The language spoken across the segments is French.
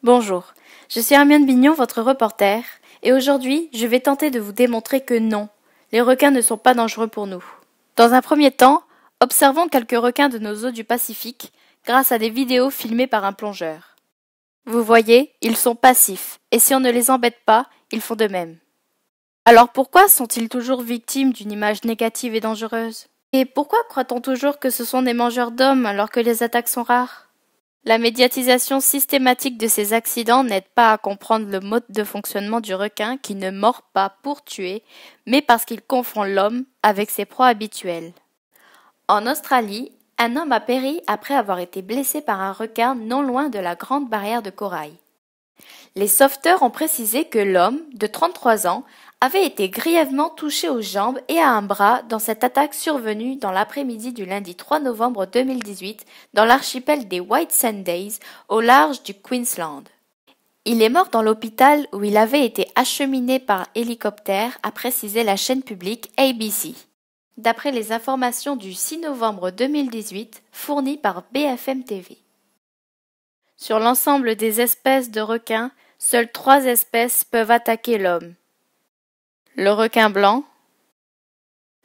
Bonjour, je suis Hermione Bignon, votre reporter, et aujourd'hui, je vais tenter de vous démontrer que non, les requins ne sont pas dangereux pour nous. Dans un premier temps, observons quelques requins de nos eaux du Pacifique grâce à des vidéos filmées par un plongeur. Vous voyez, ils sont passifs, et si on ne les embête pas, ils font de même. Alors pourquoi sont-ils toujours victimes d'une image négative et dangereuse? Et pourquoi croit-on toujours que ce sont des mangeurs d'hommes alors que les attaques sont rares? La médiatisation systématique de ces accidents n'aide pas à comprendre le mode de fonctionnement du requin qui ne mord pas pour tuer, mais parce qu'il confond l'homme avec ses proies habituelles. En Australie, un homme a péri après avoir été blessé par un requin non loin de la Grande Barrière de Corail. Les sauveteurs ont précisé que l'homme, de 33 ans, avait été grièvement touché aux jambes et à un bras dans cette attaque survenue dans l'après-midi du lundi 3 novembre 2018 dans l'archipel des White Sundays au large du Queensland. Il est mort dans l'hôpital où il avait été acheminé par hélicoptère, a précisé la chaîne publique ABC, d'après les informations du 6 novembre 2018 fournies par BFM TV. Sur l'ensemble des espèces de requins, seules 3 espèces peuvent attaquer l'homme. Le requin blanc,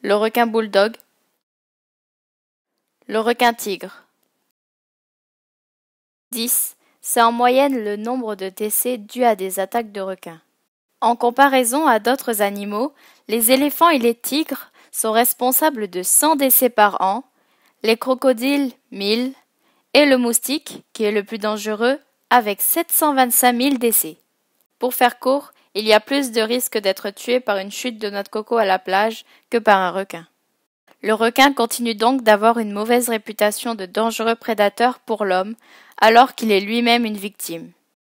le requin bulldog, le requin tigre. 10, c'est en moyenne le nombre de décès dus à des attaques de requins. En comparaison à d'autres animaux, les éléphants et les tigres sont responsables de 100 décès par an, les crocodiles 1000 et le moustique, qui est le plus dangereux, avec 725 000 décès. Pour faire court, il y a plus de risques d'être tué par une chute de noix de coco à la plage que par un requin. Le requin continue donc d'avoir une mauvaise réputation de dangereux prédateur pour l'homme, alors qu'il est lui-même une victime.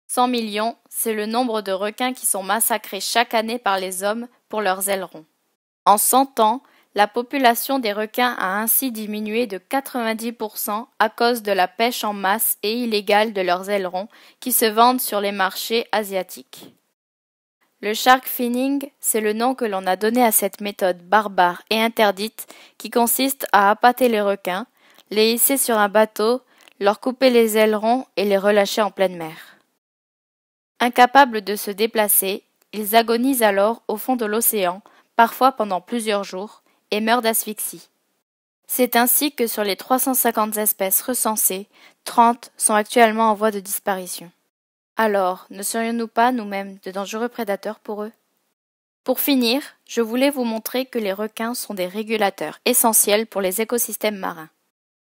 100 millions, c'est le nombre de requins qui sont massacrés chaque année par les hommes pour leurs ailerons. En 100 ans, la population des requins a ainsi diminué de 90% à cause de la pêche en masse et illégale de leurs ailerons qui se vendent sur les marchés asiatiques. Le shark finning, c'est le nom que l'on a donné à cette méthode barbare et interdite qui consiste à appâter les requins, les hisser sur un bateau, leur couper les ailerons et les relâcher en pleine mer. Incapables de se déplacer, ils agonisent alors au fond de l'océan, parfois pendant plusieurs jours, et meurent d'asphyxie. C'est ainsi que sur les 350 espèces recensées, 30 sont actuellement en voie de disparition. Alors, ne serions-nous pas nous-mêmes de dangereux prédateurs pour eux? Pour finir, je voulais vous montrer que les requins sont des régulateurs essentiels pour les écosystèmes marins.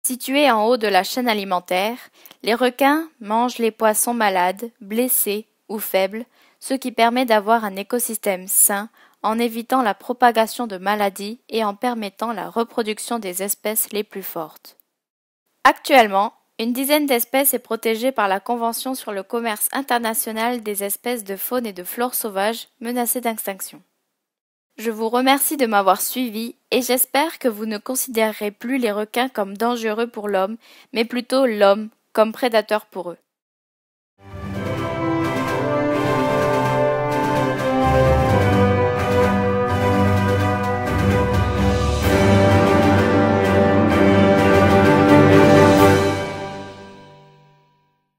Situés en haut de la chaîne alimentaire, les requins mangent les poissons malades, blessés ou faibles, ce qui permet d'avoir un écosystème sain en évitant la propagation de maladies et en permettant la reproduction des espèces les plus fortes. Actuellement, une dizaine d'espèces est protégée par la Convention sur le commerce international des espèces de faune et de flore sauvages menacées d'extinction. Je vous remercie de m'avoir suivi et j'espère que vous ne considérerez plus les requins comme dangereux pour l'homme, mais plutôt l'homme comme prédateur pour eux.